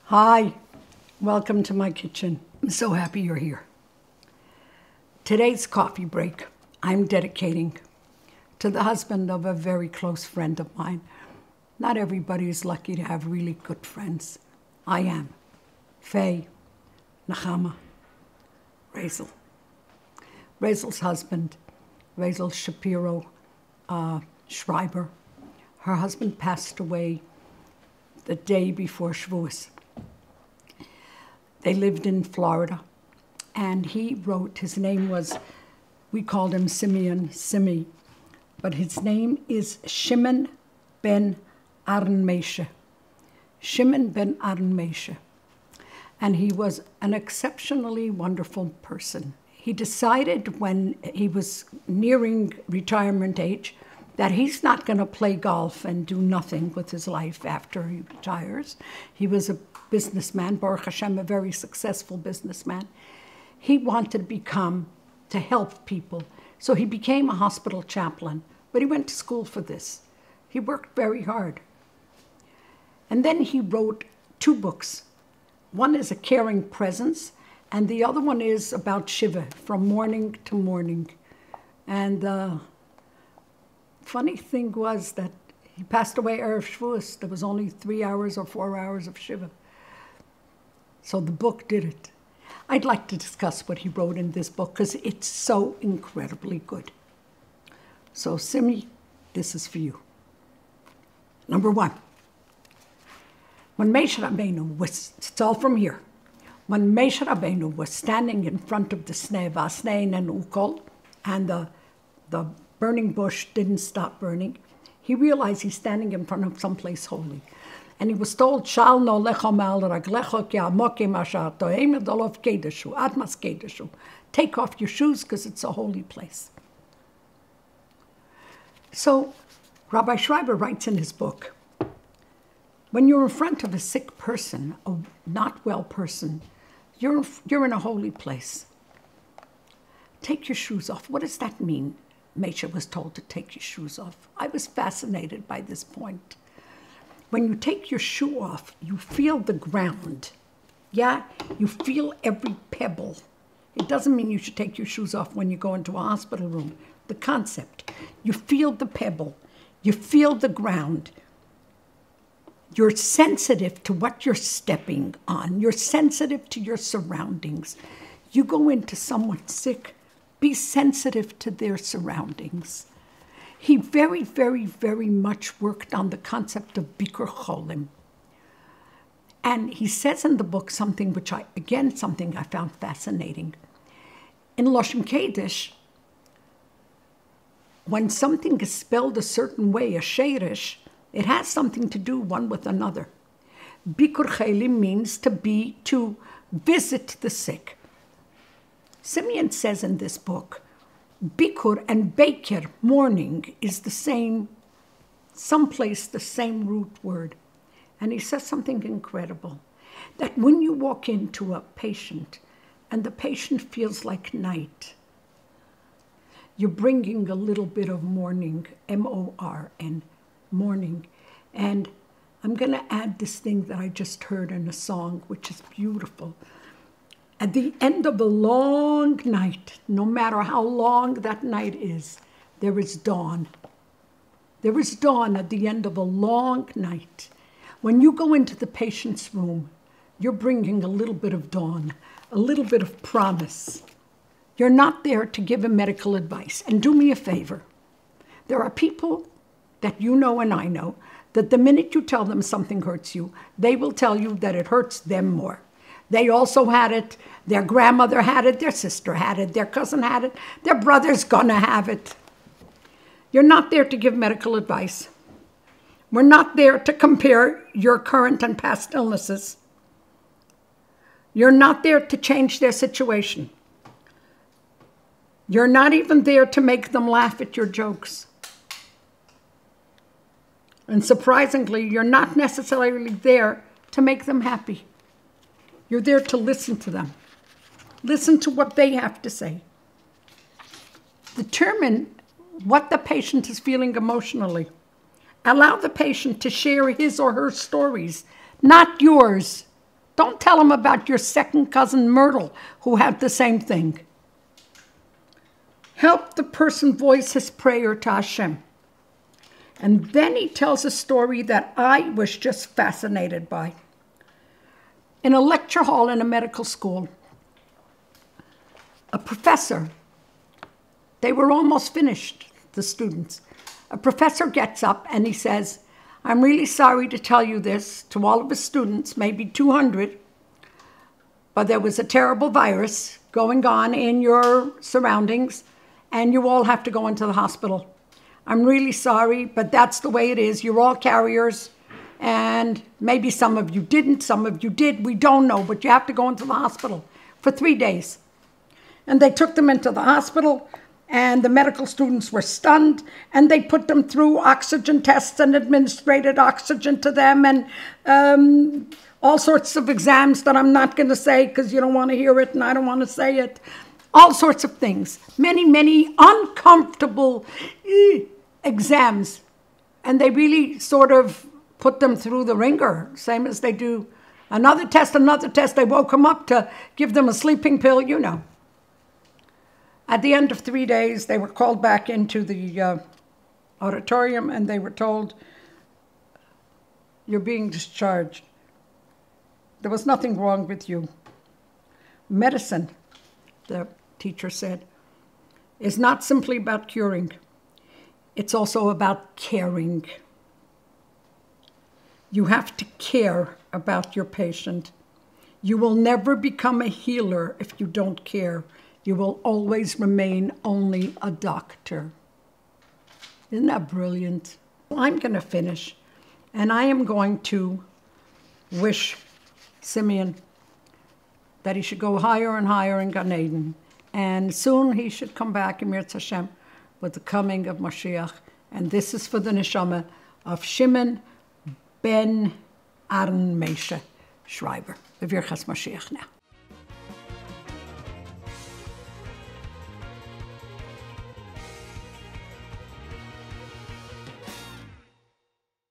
Hi, welcome to my kitchen. I'm so happy you're here. Today's coffee break I'm dedicating to the husband of a very close friend of mine. Not everybody is lucky to have really good friends. I am. Faye, Nechama, Razel. Razel's husband, Razel Shapiro Schreiber. Her husband passed away the day before Shavuos. They lived in Florida, and he wrote, his name was, we called him Simeon, Simi, but his name is Shimon ben Aron Meshe. Shimon ben Aron Meshe. And he was an exceptionally wonderful person. He decided when he was nearing retirement age that he's not going to play golf and do nothing with his life after he retires. He was a businessman, Baruch Hashem, a very successful businessman. He wanted to help people. So he became a hospital chaplain, but he went to school for this. He worked very hard. And then he wrote 2 books. One is A Caring Presence, and the other one is about Shiva, from morning to morning. And the funny thing was that he passed away Erev Shavuos. There was only 3 hours or 4 hours of Shiva. So the book did it. I'd like to discuss what he wrote in this book because it's so incredibly good. So Simi, this is for you. Number 1. When Moshe Rabbeinu was, it's all from here. When Moshe Rabbeinu was standing in front of the Sneh Vasnein and Ukol, and the burning bush didn't stop burning, he realized he's standing in front of someplace holy. And he was told, Shal no lecho mal raglecho ki amokim asher tohem edolov kedeshu, admas kedeshu. Take off your shoes because it's a holy place. So Rabbi Schreiber writes in his book, when you're in front of a sick person, a not well person, you're in a holy place. Take your shoes off. What does that mean? Moshe was told to take your shoes off. I was fascinated by this point. When you take your shoe off, you feel the ground. Yeah, you feel every pebble. It doesn't mean you should take your shoes off when you go into a hospital room. The concept, you feel the pebble. You feel the ground. You're sensitive to what you're stepping on. You're sensitive to your surroundings. You go into someone sick, be sensitive to their surroundings. He very, very, very much worked on the concept of Bikur Cholim. And he says in the book something which something I found fascinating. In Lashon Kodesh, when something is spelled a certain way, a sheirish, it has something to do one with another. Bikur Cholim means to visit the sick. Simeon says in this book, Bikur and Beker, morning, is the same, someplace the same root word. And he says something incredible, that when you walk into a patient and the patient feels like night, you're bringing a little bit of morning, M-O-R-N, morning. And I'm going to add this thing that I just heard in a song, which is beautiful. At the end of a long night, no matter how long that night is, there is dawn. There is dawn at the end of a long night. When you go into the patient's room, you're bringing a little bit of dawn, a little bit of promise. You're not there to give a medical advice. And do me a favor. There are people that you know and I know that the minute you tell them something hurts you, they will tell you that it hurts them more. They also had it, their grandmother had it, their sister had it, their cousin had it, their brother's gonna have it. You're not there to give medical advice. We're not there to compare your current and past illnesses. You're not there to change their situation. You're not even there to make them laugh at your jokes. And surprisingly, you're not necessarily there to make them happy. You're there to listen to them. Listen to what they have to say. Determine what the patient is feeling emotionally. Allow the patient to share his or her stories, not yours. Don't tell him about your second cousin Myrtle, who had the same thing. Help the person voice his prayer to Hashem. And then he tells a story that I was just fascinated by. In a lecture hall in a medical school, a professor, they were almost finished, the students. A professor gets up and he says, I'm really sorry to tell you this to all of his students, maybe 200, but there was a terrible virus going on in your surroundings and you all have to go into the hospital. I'm really sorry, but that's the way it is. You're all carriers, and maybe some of you didn't, some of you did. We don't know, but you have to go into the hospital for 3 days. And they took them into the hospital, and the medical students were stunned, and they put them through oxygen tests and administered oxygen to them, and all sorts of exams that I'm not going to say because you don't want to hear it and I don't want to say it. All sorts of things. Many, many uncomfortable exams. And they really sort of put them through the ringer, same as they do another test. They woke them up to give them a sleeping pill, you know. At the end of 3 days, they were called back into the auditorium and they were told, you're being discharged. There was nothing wrong with you. Medicine, the teacher said, is not simply about curing. It's also about caring. You have to care about your patient. You will never become a healer if you don't care. You will always remain only a doctor. Isn't that brilliant? Well, I'm going to finish, and I am going to wish Simeon that he should go higher and higher in Gan Eden. And soon he should come back in Mirz Hashem with the coming of Mashiach. And this is for the neshama of Shimon ben Aaron Meisha Schreiber. B'virchas Mashiach now.